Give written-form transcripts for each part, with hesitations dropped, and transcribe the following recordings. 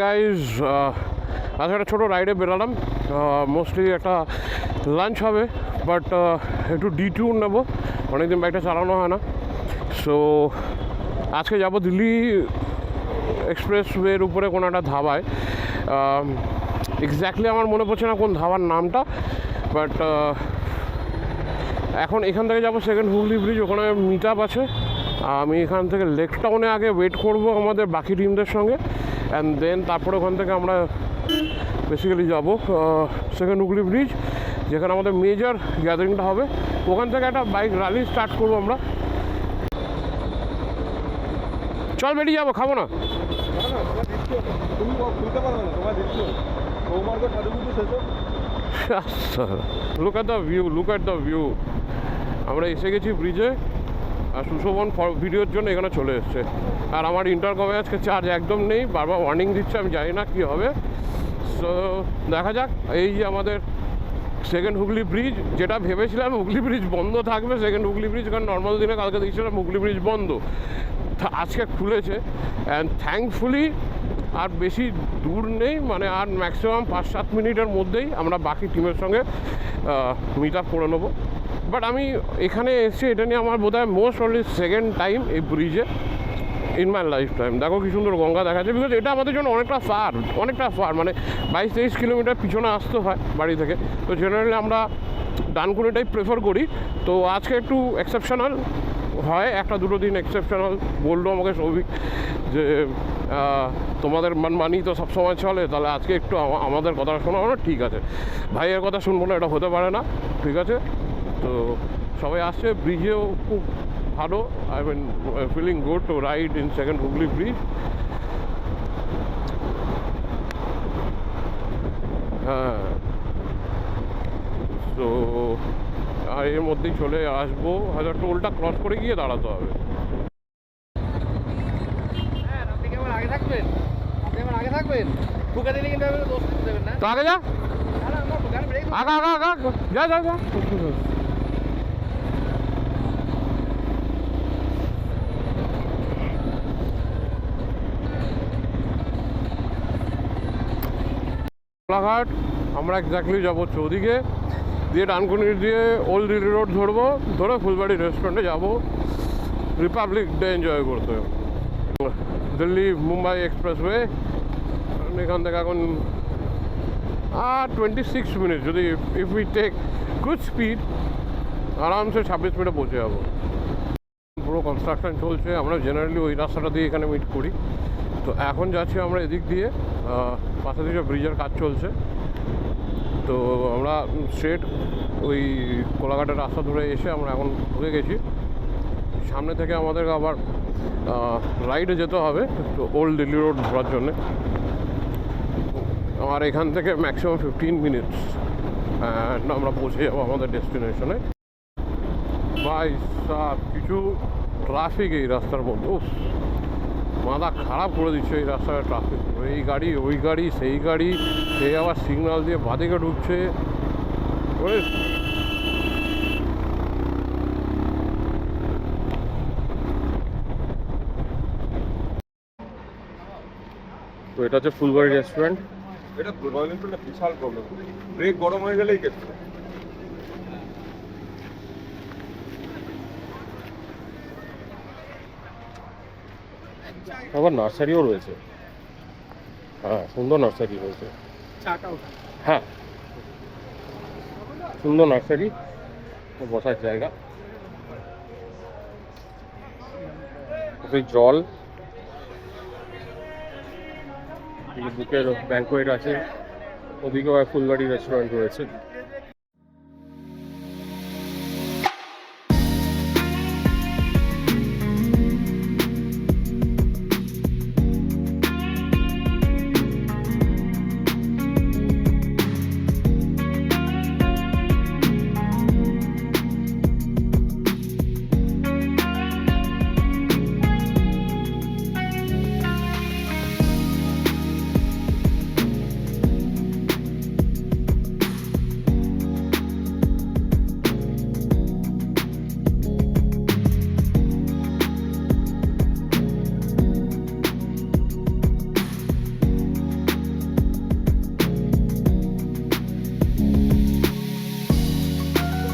Guys, আজকে একটা ছোটো রাইডে বেরালাম। মোস্টলি একটা লাঞ্চ হবে, বাট একটু ডিট্যুর নেবো, অনেকদিন বাইকটা চালানো হয় না। সো আজকে যাবো দিল্লি এক্সপ্রেসওয়ের উপরে কোনো একটা ধাবায়। এক্স্যাক্টলি আমার মনে পড়ছে না কোন ধাবার নামটা, বাট এখন এখান থেকে যাবো সেকেন্ড হুগলি ব্রিজ, ওখানে মিট আপ আছে। আমি এখান থেকে লেক টাউনে আগে ওয়েট করবো আমাদের বাকি টিমদের সঙ্গে, অ্যান্ড দেন তারপরে ওখান থেকে আমরা বেসিক্যালি যাবো সেকেন্ড হুগলি ব্রিজ, যেখানে আমাদের মেজর গ্যাদারিংটা হবে। ওখান থেকে একটা বাইক র্যালি স্টার্ট করবো আমরা। চল বেরিয়ে যাবো, খাবো না। Look at the view, look at the view. আমরা এসে গেছি ব্রিজে, আর সুশোভন ভিডিওর জন্য এখানে চলে এসছে। আর আমার ইন্টারকমে আজকে চার্জ একদম নেই, বারবার ওয়ার্নিং দিচ্ছে, আমি জানি না কী হবে। সো দেখা যাক। এই যে আমাদের সেকেন্ড হুগলি ব্রিজ, যেটা ভেবেছিলাম হুগলি ব্রিজ বন্ধ থাকবে, সেকেন্ড হুগলি ব্রিজ, কারণ নর্মাল দিনে কালকে দেখছিলাম হুগলি ব্রিজ বন্ধ, আজকে খুলেছে। অ্যান্ড থ্যাঙ্কফুলি আর বেশি দূর নেই, মানে আর ম্যাক্সিমাম 5-7 মিনিটের মধ্যেই আমরা বাকি টিমের সঙ্গে মিট আপ করে নেবো। বাট আমি এখানে এসেছি, এটা নিয়ে আমার বোধহয় মোস্ট অনলি সেকেন্ড টাইম এই ব্রিজে ইন মাই লাইফ টাইম। দেখো কি সুন্দর গঙ্গা দেখা যায়, বিকজ এটা আমাদের জন্য অনেকটা ফার, মানে 22-23 কিলোমিটার পিছনে আসতে হয় বাড়ি থেকে। তো জেনারেলি আমরা ডানকুনিটাই প্রেফার করি। তো আজকে একটু এক্সেপশনাল হয়, একটা দুটো দিন এক্সেপশনাল বললো আমাকে সৌভিক, যে তোমাদের মানমানি তো সবসময় চলে, তাহলে আজকে একটু আমাদের কথা শোনাবো না। ঠিক আছে, ভাইয়ের কথা শুনবো না, এটা হতে পারে না, ঠিক আছে। তো সবাই আসছে, ব্রিজেও খুব ভালো। I mean feeling good to ride in second Hooghly bridge. হ্যাঁ, তো আর এর মধ্যেই চলে আসবো, হয়তো টোলটা ক্রস করে গিয়ে দাঁড়াতে হবে। তো আগে যা, যা যা যা। কোলাঘাট আমরা এক্স্যাক্টলি যাবো চৌদিকে দিয়ে, ডানকুনি দিয়ে ওল্ড দিল্লি রোড ধরবো, ধরে ফুলবাড়ি রেস্টুরেন্টে যাবো রিপাবলিক ডে এনজয় করতে। দিল্লি মুম্বাই এক্সপ্রেসওয়ে, এখান থেকে এখন 26 মিনিট, যদি if we take good speed আরামসে 26 মিনিটে পৌঁছে যাবো। পুরো কনস্ট্রাকশন চলছে, আমরা জেনারেলি ওই রাস্তাটা দিয়ে এখানে মিট করি। তো এখন যাচ্ছি আমরা এদিক দিয়ে, পাশে দিকে ব্রিজের কাজ চলছে। তো আমরা স্ট্রেট ওই কোলাঘাটের রাস্তা ধরে এসে আমরা এখন ঢুকে গেছি। সামনে থেকে আমাদেরকে আবার রাইডে যেতে হবে তো ওল্ড দিল্লি রোড ধরার জন্যে। আর এখান থেকে ম্যাক্সিমাম 15 মিনিটস অ্যান্ড আমরা পৌঁছে যাবো আমাদের ডেস্টিনেশনে। ভাই সাব কিছু ট্রাফিক এই রাস্তার মধ্যে, মাথা খারাপ করে দিচ্ছে এই রাস্তার ট্রাফিক। এই গাড়ি ওই গাড়ি, সেই গাড়ি, সে আবার সিগন্যাল দিয়ে বাঁদিকে ঢুকছে। তো এটা হচ্ছে ফুলবাড়ি রেস্টুরেন্ট। এটা রয়্যাল এনফিল্ডে বিশাল প্রবলেম, ব্রেক গরম হয়ে গেলেই কেটে। আবার নার্সারিও রয়েছে, হ্যাঁ সুন্দর নার্সারি রয়েছে। হ্যাঁ সুন্দর নার্সারি, বসার জায়গা, জল, বুকের ব্যাঙ্কোয়েট আছে, ওদিকেও ফুলবাড়ি রেস্টুরেন্ট রয়েছে।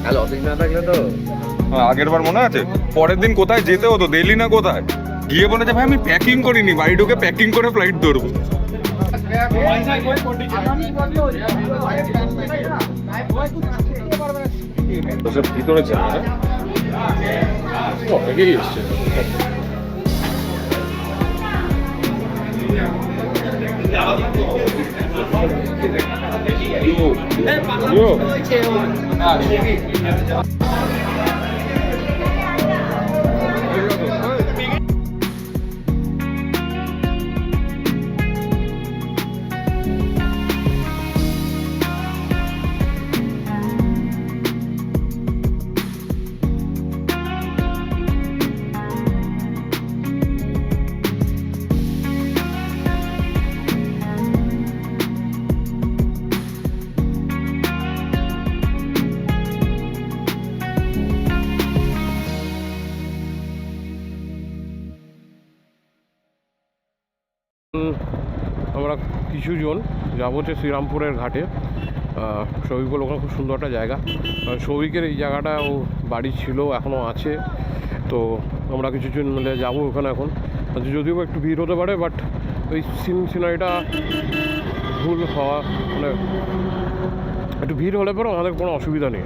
কাল অফিস না থাকলে তো আগের বার মনে আছে পরের দিন কোথায় যেতে হতো দিল্লি না কোথায় গিয়ে বলেছে ভাই আমি প্যাকিং করিনি বাড়ি ঢুকে প্যাকিং করে ফ্লাইট ধরবো সব ভিতরে ছিল না অনেকেই এসছে আমরা কিছুজন যাবো হচ্ছে শ্রীরামপুরের ঘাটে। সৌভিকের ওখানে খুব সুন্দর একটা জায়গা, সৌভিকের এই জায়গাটা ও বাড়ি ছিল এখনও আছে, তো আমরা কিছুজন মিলে যাবো ওখানে এখন। যদিও একটু ভিড় হতে পারে, বাট ওই সিনারিটা ভুল হওয়া মানে একটু ভিড় হলে পরে আমাদের কোনো অসুবিধা নেই।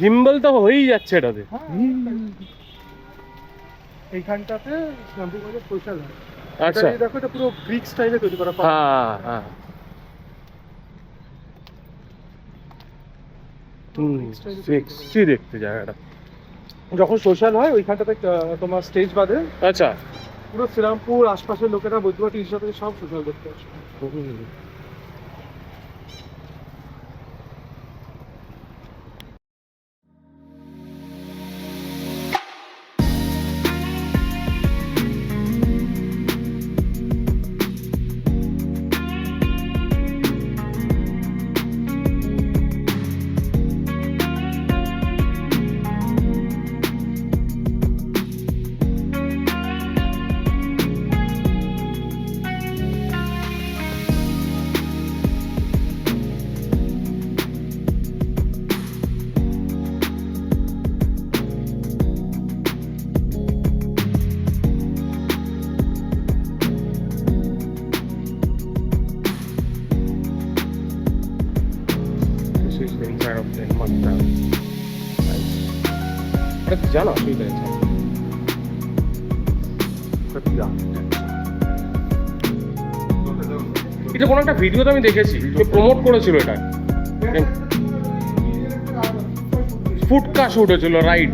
গিম্বল তো হয়েই যাচ্ছে এটাতে। এইখানটাতে শ্যাম্পুগঞ্জে সোশ্যাল হয়। আচ্ছা, দেখো এটা পুরো গ্রিক স্টাইলে তৈরি করা। হ্যাঁ হ্যাঁ, সেক্সি দেখতে জায়গাটা। যখন সোশ্যাল হয় ওইখানটাতে তোমার স্টেজ বাদে আচ্ছা, পুরো শ্রীরামপুর আশপাশের লোকেরা বৈদ্যবাট টির সাথে সব সোশ্যাল দেখতে আসে। জানো অসুবিধা আছে এটা কোনো একটা ভিডিওতে আমি দেখেছি, প্রমোট করেছিল এটা, ফুটকা শুট হয়েছিল, রাইট?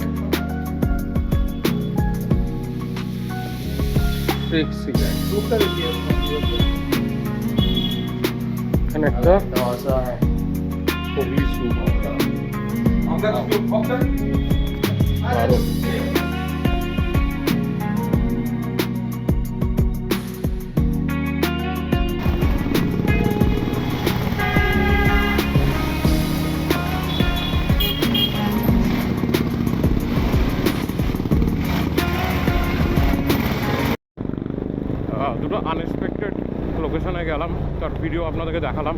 এখানে একটা পুলিশ আরো দুটো আনএক্সপেক্টেড লোকেশনে গেলাম, তার ভিডিও আপনাদেরকে দেখালাম।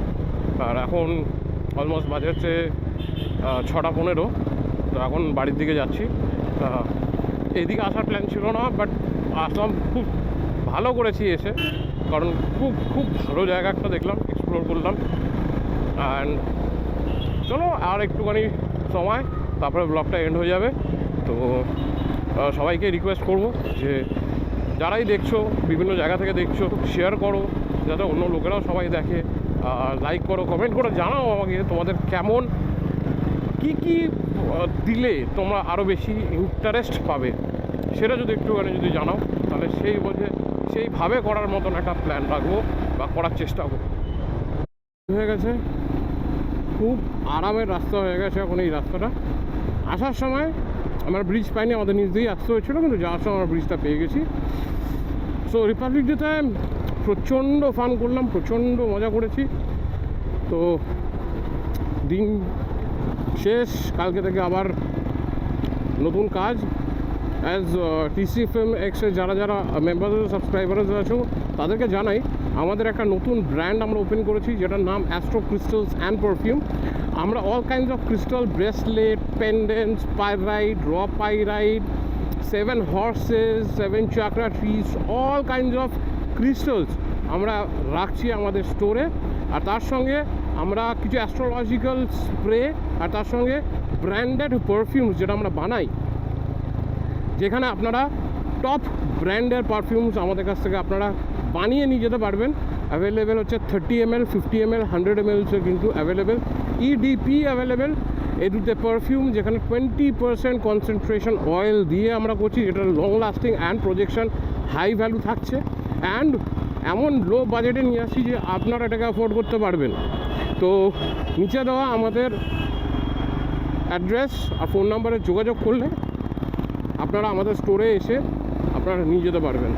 আর এখন অলমোস্ট বাজে হচ্ছে 6:15, তো এখন বাড়ির দিকে যাচ্ছি। এদিকে আসার প্ল্যান ছিল না, বাট আসলাম, খুব ভালো করেছি এসে, কারণ খুব খুব ভালো জায়গা একটা দেখলাম, এক্সপ্লোর করলাম। অ্যান্ড চলো আর একটুখানি সময়, তারপরে ব্লগটা এন্ড হয়ে যাবে। তো সবাইকে রিকোয়েস্ট করব যে যারাই দেখছো, বিভিন্ন জায়গা থেকে দেখছো, শেয়ার করো যাতে অন্য লোকেরাও সবাই দেখে, লাইক করো, কমেন্ট করে জানাও আমাকে তোমাদের কেমন, কি কি দিলে তোমরা আরও বেশি ইন্টারেস্ট পাবে, সেটা যদি একটুখানি যদি জানাও, তাহলে সেইভাবে করার মতন একটা প্ল্যান রাখবো বা করার চেষ্টা করবো। হয়ে গেছে, খুব আরামের রাস্তা হয়ে গেছে এখন এই রাস্তাটা। আসার সময় আমরা ব্রিজ পাইনি, আমাদের নিচ দিয়েই আসতে হয়েছিলো, কিন্তু যাওয়ার সময় আমরা ব্রিজটা পেয়ে গেছি। সো রিপাবলিক ডেতে প্রচণ্ড ফান করলাম, প্রচণ্ড মজা করেছি। তো দিন শেষ, কালকে থেকে আবার নতুন কাজ অ্যাজ টিসি ফিল্ম এক্সে যারা যারা মেম্বার্স সাবস্ক্রাইবার্স আছো তাদেরকে জানাই আমাদের একটা নতুন ব্র্যান্ড আমরা ওপেন করেছি যেটার নাম অ্যাস্ট্রো ক্রিস্টালস অ্যান্ড পারফিউম। আমরা all kinds of crystal bracelet, pendants, pyrite, raw pyrite, 7 horses, 7 chakra trees, all kinds of crystals আমরা রাখছি আমাদের স্টোরে। আর তার সঙ্গে আমরা কিছু অ্যাস্ট্রোলজিক্যাল স্প্রে আর তার সঙ্গে ব্র্যান্ডেড পারফিউমস যেটা আমরা বানাই, যেখানে আপনারা টপ ব্র্যান্ডের পারফিউমস আমাদের কাছ থেকে আপনারা বানিয়ে নিয়ে যেতে পারবেন। অ্যাভেলেবেল হচ্ছে 30 ml, 50 ml, 100 ml কিন্তু অ্যাভেলেবেল। ইডিপি অ্যাভেলেবেল এই দুটো পারফিউম, যেখানে 20% কনসেন্ট্রেশন অয়েল দিয়ে আমরা করছি, যেটা long lasting and projection high value থাকছে, অ্যান্ড এমন লো বাজেটে নিয়ে আসছি যে আপনারা এটাকে অ্যাফোর্ড করতে পারবেন। তো নিচে দেওয়া আমাদের অ্যাড্রেস আর ফোন নাম্বারে যোগাযোগ করলে আপনারা আমাদের স্টোরে এসে আপনারা নিয়ে যেতে পারবেন।